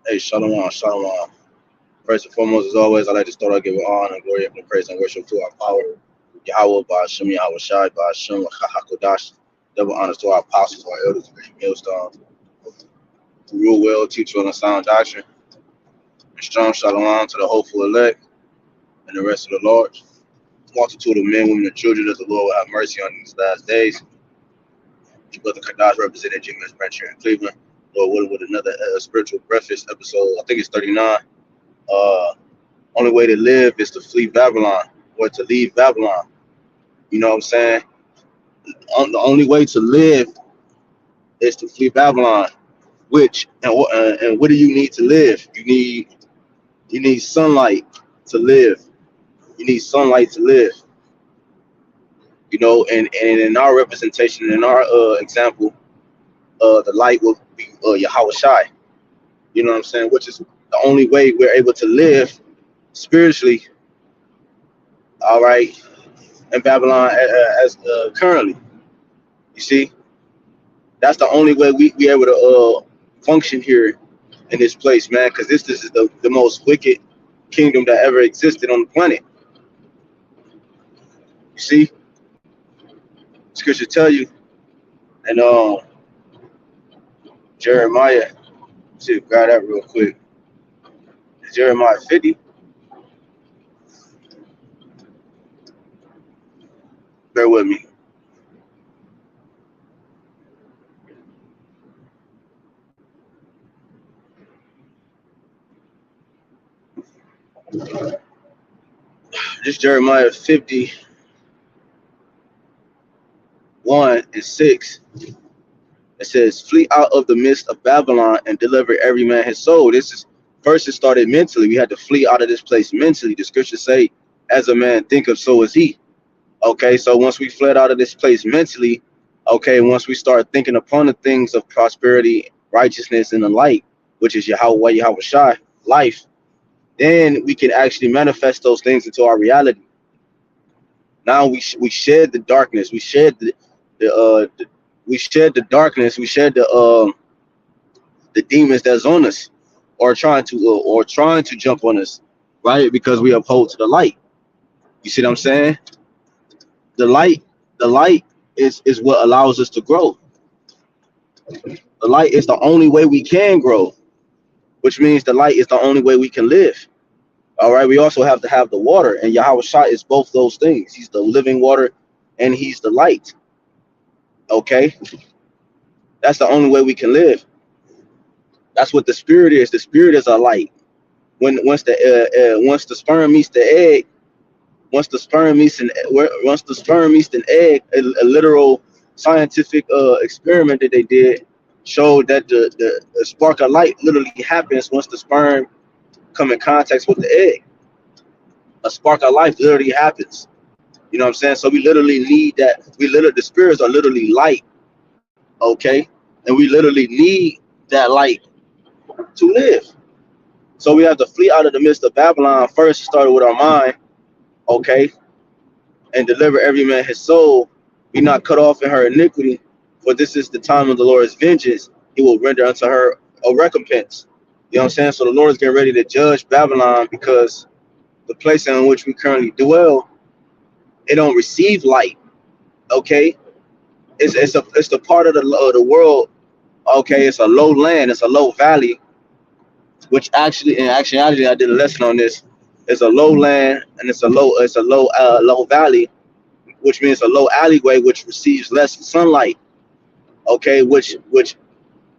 Hey, shalom, shalom. First and foremost, as always, I'd like to start out giving honor and glory and praise and worship to our power, Yahweh, BAHASHAM, YAHAWASHI, BAHASHAM, HAQADASH. Double honors to our apostles, our elders, and millstones, who rule well, teach well, and sound doctrine. And strong shalom to the hopeful elect and the rest of the Lord. Multitude of men, women, and children that the Lord will have mercy on in these last days. Your brother Kadash represented Jimmy Branch here in Cleveland. Lord willing, with another spiritual breakfast episode. I think it's 39. Only way to live is to flee Babylon or to leave Babylon. You know what I'm saying? The only way to live is to flee Babylon. And what do you need to live? You need sunlight to live. You need sunlight to live. You know, and in our representation, in our example, the light will be Yahawashi. You know what I'm saying? Which is the only way we're able to live spiritually, all right, in Babylon as currently. You see, that's the only way we able to function here in this place, man, because this is the most wicked kingdom that ever existed on the planet. You see, scripture tell you, and Jeremiah, see, grab that real quick. Jeremiah 50. Bear with me. This Jeremiah 51:6. It says, "Flee out of the midst of Babylon and deliver every man his soul." This is first. It started mentally. We had to flee out of this place mentally. The scriptures say, "As a man thinketh, so is he." Okay, so once we fled out of this place mentally, okay, once we start thinking upon the things of prosperity, righteousness, and the light, which is Yahweh, Yahawashi, life, then we can actually manifest those things into our reality. Now we shed the darkness, we shed we shed the darkness, we shed the demons that's on us, or trying to jump on us, right? Because we uphold to the light. You see what I'm saying? The light is what allows us to grow. The light is the only way we can grow, which means the light is the only way we can live. All right, we also have to have the water, and Yahweh Shai is both those things. He's the living water and he's the light. Okay, that's the only way we can live. That's what the spirit is. The spirit is a light. Once the sperm meets the egg, once the sperm meets an egg, a literal scientific experiment that they did showed that the spark of light literally happens once the sperm come in contact with the egg. A spark of life literally happens. You know what I'm saying? So we literally need that. The spirits are literally light, okay? And we literally need that light to live. So we have to flee out of the midst of Babylon. First, started with our mind, okay? And deliver every man his soul. Be not cut off in her iniquity, for this is the time of the Lord's vengeance. He will render unto her a recompense. You know what I'm saying? So the Lord is getting ready to judge Babylon because the place in which we currently dwell, it don't receive light. Okay, it's the part of the world. Okay, it's a low land, it's a low valley, which actually in actuality I did a lesson on this. It's a low land and it's a low valley, which means a low alleyway which receives less sunlight. Okay, which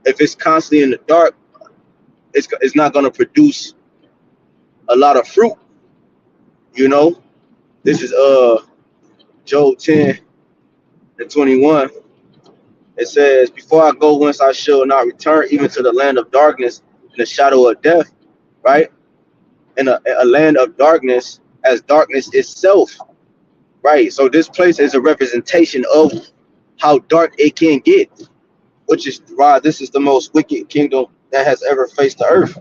if it's constantly in the dark, it's not going to produce a lot of fruit. You know, this is Job 10:21. It says, "Before I go whence I shall not return, even to the land of darkness and the shadow of death," right? In a land of darkness, as darkness itself, right? So this place is a representation of how dark it can get, which is why this is the most wicked kingdom that has ever faced the earth.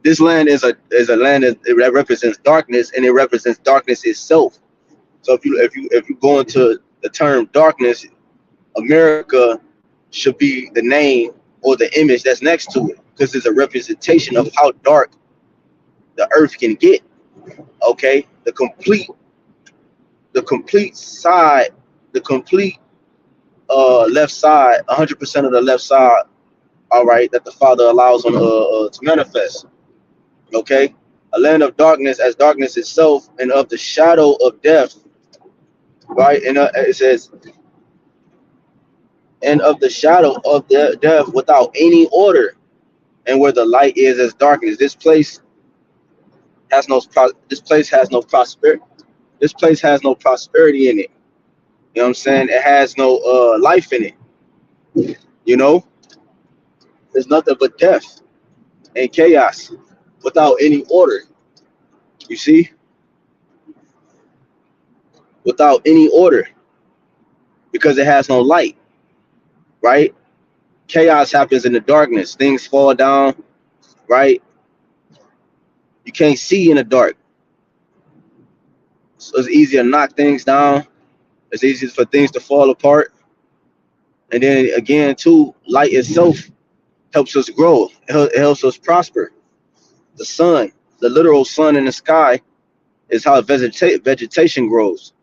This land is a land that represents darkness, and it represents darkness itself. So if you go into the term darkness, America should be the name or the image that's next to it. because it's a representation of how dark the earth can get. Okay, the complete side, the complete left side, 100% of the left side. All right, that the Father allows on to manifest. Okay, a land of darkness as darkness itself, and of the shadow of death. Right, and it says, and of the shadow of the death, without any order, and where the light is as darkness. This place has no prosperity. This place has no prosperity in it. You know what I'm saying? It has no life in it. You know, there's nothing but death and chaos without any order. You see, without any order, because it has no light. Right? Chaos happens in the darkness. Things fall down. Right? You can't see in the dark, so it's easy to knock things down. It's easy for things to fall apart. And then again, too, light itself helps us grow. It helps us prosper. The sun, the literal sun in the sky, is how vegetation grows.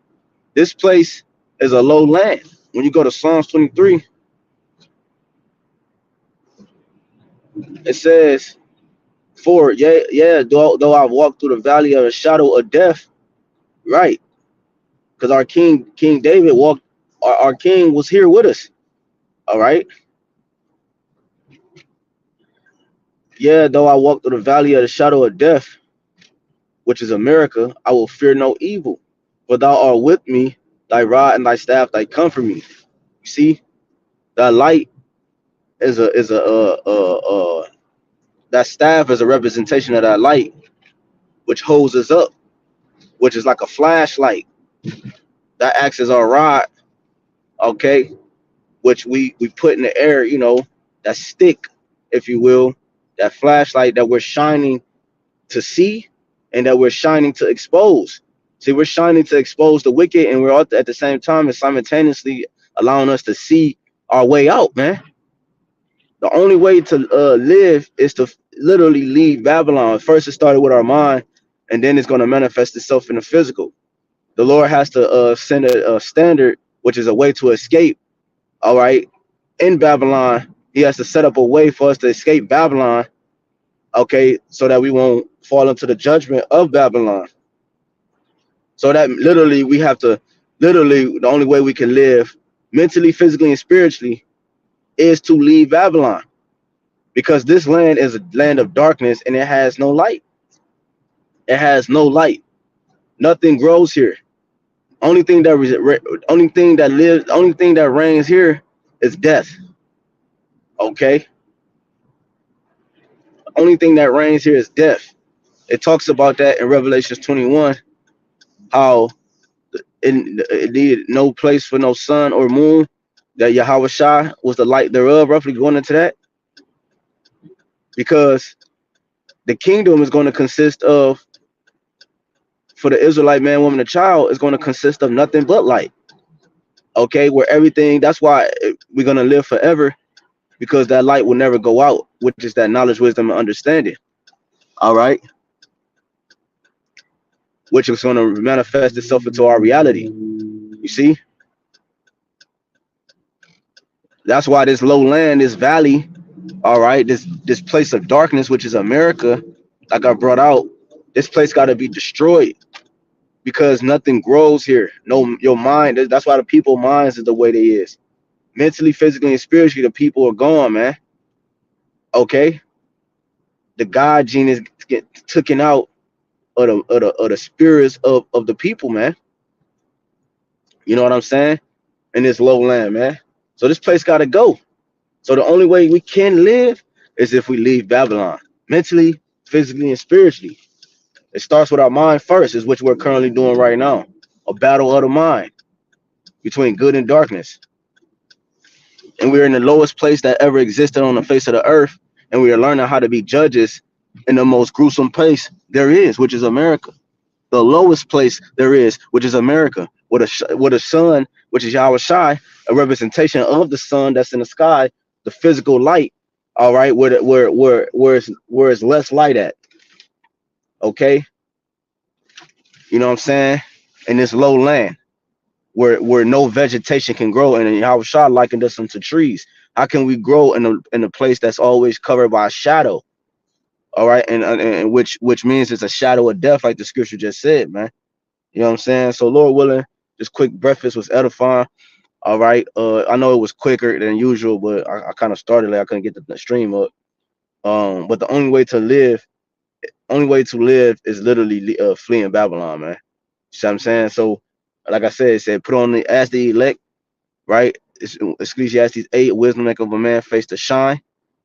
This place is a low land. When you go to Psalms 23, it says, "For though I walk through the valley of the shadow of death," right? Because our King David walked. Our King was here with us. All right. Yeah, though I walk through the valley of the shadow of death, which is America, I will fear no evil, for thou art with me, thy rod and thy staff, they comfort me. You see, that light that staff is a representation of that light, which holds us up, which is like a flashlight that acts as our rod, okay, which we put in the air, you know, that stick, if you will, that flashlight that we're shining to see and that we're shining to expose. See, we're shining to expose the wicked, and we're all at the same time and simultaneously allowing us to see our way out, man. The only way to live is to literally leave Babylon. First, it started with our mind, and then it's going to manifest itself in the physical. The Lord has to send a standard, which is a way to escape. All right, in Babylon, He has to set up a way for us to escape Babylon. Okay, so that we won't fall into the judgment of Babylon. So that literally we have to, the only way we can live mentally, physically, and spiritually is to leave Babylon, because this land is a land of darkness and it has no light. It has no light. Nothing grows here. Only thing that reigns here is death. Okay. Only thing that reigns here is death. It talks about that in Revelation 21, how it needed no place for no sun or moon, that Yahawah was the light thereof, roughly going into that. Because the kingdom is going to consist of, for the Israelite man, woman, and child, is going to consist of nothing but light. Okay, where everything, that's why we're going to live forever, because that light will never go out, which is that knowledge, wisdom, and understanding. All right. Which is going to manifest itself into our reality. You see? That's why this low land, this valley, all right, this place of darkness, which is America, like I brought out, this place got to be destroyed, because nothing grows here. No, your mind, that's why the people minds is the way they is. Mentally, physically, and spiritually, the people are gone, man. Okay? The God gene is get taken out of the spirits of the people, man. You know what I'm saying? In this low land, man. So this place got to go. So the only way we can live is if we leave Babylon, mentally, physically, and spiritually. It starts with our mind first, is what we're currently doing right now. A battle of the mind between good and darkness. And we're in the lowest place that ever existed on the face of the earth. And we are learning how to be judges in the most gruesome place there is, which is America. The lowest place there is, which is America, with a sun, which is Yahawashi, a representation of the sun that's in the sky, the physical light, All right, where it's less light at. Okay, you know what I'm saying? In this low land where no vegetation can grow, and Yahushua likened us into trees. How can we grow in a place that's always covered by shadow? All right, and which means it's a shadow of death, like the scripture just said, man. You know what I'm saying? So Lord willing, this quick breakfast was edifying. All right. I know it was quicker than usual, but I kind of started late. I couldn't get the stream up. But the only way to live is literally fleeing Babylon, man. See what I'm saying? So, like I said, it said, put on the as the elect, right? It's Ecclesiastes 8, wisdom make of a man face to shine,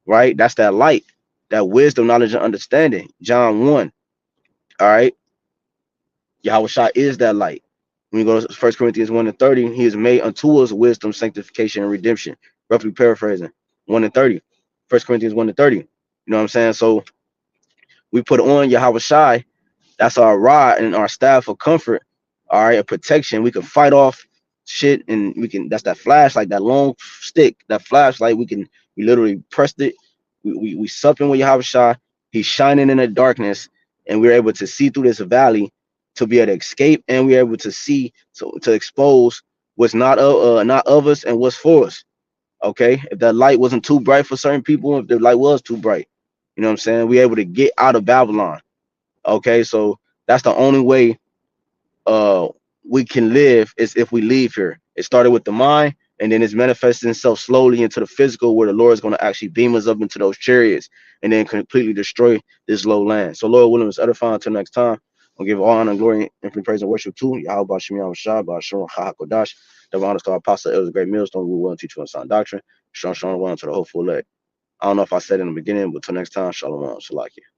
right? That's that light, that wisdom, knowledge, and understanding. John 1. All right. Yahweh is that light. When you go to 1 Corinthians 1 and 30, he is made unto us wisdom, sanctification, and redemption. Roughly paraphrasing. 1 and 30. 1 Corinthians 1 and 30. You know what I'm saying? So we put on Yahweh Shai. That's our rod and our staff of comfort. All right, a protection. We can fight off shit, and we can. That's that flashlight, that long stick, that flashlight. We literally pressed it. We supping with Yahweh Shai. He's shining in the darkness, and we're able to see through this valley to be able to escape, and we're able to see to expose what's not of us and what's for us. Okay, if that light wasn't too bright for certain people, if the light was too bright, you know what I'm saying, we're able to get out of Babylon. Okay, so that's the only way uh we can live is if we leave here. It started with the mind, and then it's manifesting itself slowly into the physical, where the Lord is going to actually beam us up into those chariots and then completely destroy this low land. So Lord willing, is edifying until next time. I'll give all honor and glory, infinite praise and worship to YAHWASHI, HAQADASH, HAQADASH. The honor to our apostle, it was a great millstone. We will and teach you on sound doctrine. Shalom, shalom, one to the hopeful elect. I don't know if I said it in the beginning, but till next time, shalom, shalaki.